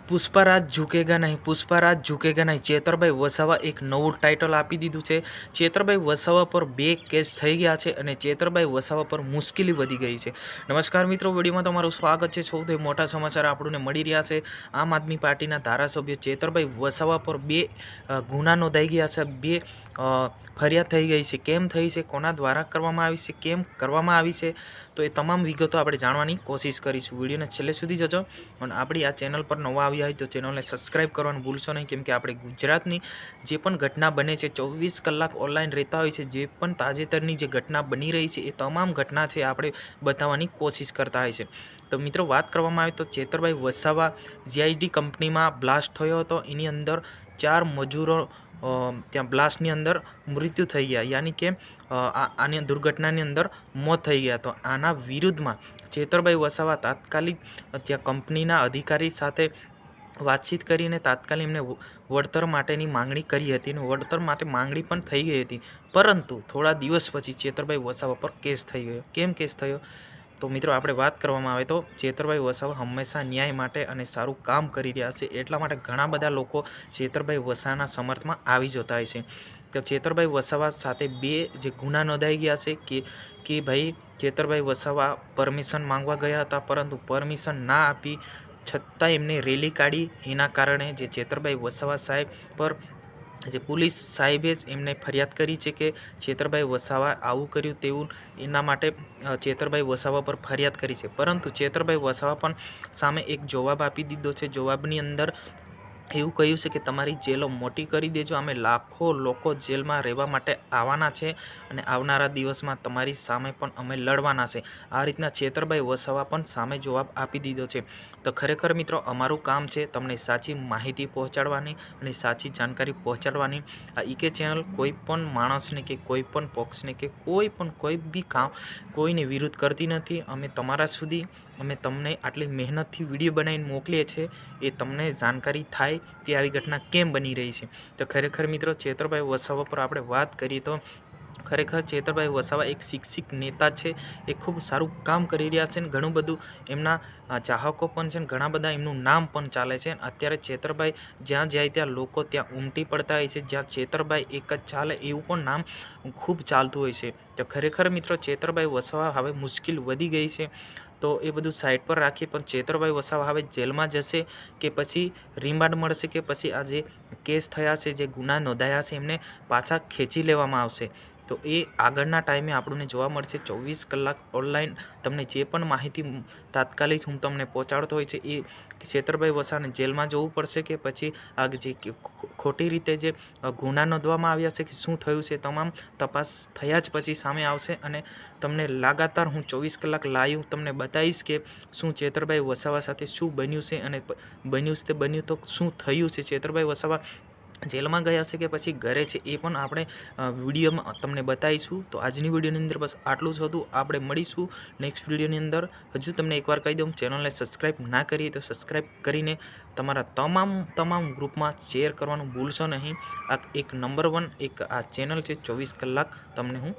પુષ્પારાજ ઝૂકેગા નહીં, પુષ્પારાજ ઝૂકેગા નહીં. ચેતરભાઈ વસાવા એક નવું ટાઇટલ આપી દીધું છે. ચેતરભાઈ વસાવા પર 2 કેસ થઈ ગયા છે અને ચેતરભાઈ વસાવા પર મુશ્કેલી વધી ગઈ છે. નમસ્કાર મિત્રો, વિડીયોમાં તમારું સ્વાગત છે. સૌથી મોટા સમાચાર આપણને મળી રહ્યા છે. આમ આદમી પાર્ટીના ધારાસભ્ય ચેતરભાઈ વસાવા પર 2 ગુના નોંધાઈ ગયા છે. 2 ફરિયાદ થઈ ગઈ છે. કેમ થઈ છે, કોના દ્વારા કરવામાં આવી છે, કેમ કરવામાં આવી છે, તો એ તમામ વિગતો આપણે જાણવાની કોશિશ કરીશું. વિડીયોને છેલ્લે સુધી જજો અને આપણી આ ચેનલ પર નવા આવ્યા હોય તો ચેનલને સબસ્ક્રાઈબ કરવાનું ભૂલશો નહીં, કેમ કે આપણે ગુજરાતની જે પણ ઘટના બને છે 24 કલાક ઓનલાઈન રહેતા હોય છે. જે પણ તાજેતરની જે ઘટના બની રહી છે એ તમામ ઘટના છે આપણે બતાવવાની કોશિશ કરતા હોય છે. તો મિત્રો, વાત કરવામાં આવે તો ચેતરભાઈ વસાવા જીઆઈડી કંપનીમાં બ્લાસ્ટ થયો હતો. એની અંદર 4 મજૂરો ત્યાં બ્લાસ્ટની અંદર મૃત્યુ થઈ ગયા, યાની કે આની દુર્ઘટનાની અંદર મોત થઈ ગયા. તો આના વિરુદ્ધમાં ચેતરભાઈ વસાવા તાત્કાલિક ત્યાં કંપનીના અધિકારી સાથે વાતચીત કરીને તાત્કાલિક એમને વળતર માટેની માંગણી કરી હતી અને વળતર માટે માંગણી પણ થઈ ગઈ હતી. પરંતુ થોડા દિવસ પછી ચેતરભાઈ વસાવા પર કેસ થઈ ગયો. કેમ કેસ થયો, તો મિત્રો આપણે વાત કરવામાં આવે તો ચેતરભાઈ વસાવા હંમેશા ન્યાય માટે અને સારું કામ કરી રહ્યા છે. એટલા માટે ઘણા બધા લોકો ચેતરભાઈ વસાવાના સમર્થમાં આવી જતા હોય છે. તો ચેતરભાઈ વસાવા સાથે 2 જે ગુના નોંધાઈ ગયા છે કે ભાઈ ચેતરભાઈ વસાવા પરમિશન માંગવા ગયા હતા, પરંતુ પરમિશન ના આપી છતાં એમને રેલી કાઢી. એના કારણે જે ચેતરભાઈ વસાવા સાહેબ પર જે પોલીસ સાહેબે જ એમને ફરિયાદ કરી છે કે ચેતરભાઈ વસાવા આવું કર્યું તેવું, એના માટે ચેતરભાઈ વસાવા પર ફરિયાદ કરી છે. પરંતુ ચેતરભાઈ વસાવા પણ સામે એક જવાબ આપી દીધો છે. જવાબની અંદર એવું કહ્યું છે કે તમારી જેલો મોટી કરી દેજો, અમે લાખો લોકો જેલમાં રહેવા માટે આવવાના છે અને આવનારા દિવસમાં તમારી સામે પણ અમે લડવાના છે. આ રીતના ચેતરભાઈ વસાવા પણ સામે જવાબ આપી દીધો છે. તો ખરેખર મિત્રો, અમારું કામ છે તમને સાચી માહિતી પહોંચાડવાની અને સાચી જાણકારી પહોંચાડવાની. આ ઈકે ચેનલ કોઈ પણ માણસને કે કોઈ પણ પક્ષને કે કોઈ બી કામ કોઈને વિરુદ્ધ કરતી નથી. અમે તમારા સુધી અમે તમને આટલી મહેનતથી વિડીયો બનાવીને મોકલીએ છીએ, એ તમને જાણકારી થાય કે આવી ઘટના કેમ બની રહી છે. તો ખરેખર મિત્રો, ચેતરભાઈ વસાવા પર આપણે વાત કરીએ તો ખરેખર ચેતરભાઈ વસાવા એક શિક્ષિત નેતા છે. એ ખૂબ સારું કામ કરી રહ્યા છે ને ઘણું બધું એમના ચાહકો પણ છે ને ઘણા બધા એમનું નામ પણ ચાલે છે. અત્યારે ચેતરભાઈ જ્યાં જાય ત્યાં લોકો ત્યાં ઉમટી પડતા હોય છે. જ્યાં ચેતરભાઈ એક જ ચાલે એવું પણ નામ ખૂબ ચાલતું હોય છે. તો ખરેખર મિત્રો, ચેતરભાઈ વસાવા હવે મુશ્કેલ વધી ગઈ છે. તો એ બધું સાઈડ પર રાખીએ, પણ ચેતરભાઈ વસાવા હવે જેલમાં જશે કે પછી રિમાન્ડ મળશે કે પછી આ જે કેસ થયા છે, જે ગુના નોંધાયા છે, એમને પાછા ખેંચી લેવામાં આવશે, તો એ આગળના ટાઈમે આપણને જોવા મળશે. 24 કલાક ઓનલાઈન તમને જે પણ માહિતી તાત્કાલિક હું તમને પહોંચાડતો હોય છે, એ ચેતરભાઈ વસાવાને જેલમાં જવું પડશે કે પછી આ જે ખોટી રીતે જે ગુના નોંધવામાં આવ્યા છે કે શું થયું છે, તમામ તપાસ થયા જ પછી સામે આવશે અને તમને લગાતાર હું 24 કલાક લાઈવ તમને બતાવીશ કે શું ચેતરભાઈ વસાવા સાથે શું બન્યું છે અને બન્યું તો શું થયું છે. ચેતરભાઈ વસાવા જેલમાં ગયા છે કે પછી ઘરે છે, એ પણ આપણે વિડીયોમાં તમને બતાવીશું. તો આજની વિડીયોની અંદર બસ આટલું જ હતું. આપણે મળીશું નેક્સ્ટ વિડીયોની અંદર. હજુ તમને એકવાર કહી દઉં, ચેનલને સબસ્ક્રાઈબ ના કરીએ તો સબસ્ક્રાઈબ કરીને તમારા તમામ ગ્રુપમાં શેર કરવાનું ભૂલશો નહીં. આ એક નંબર 1 એક આ ચેનલ છે. 24 કલાક તમને હું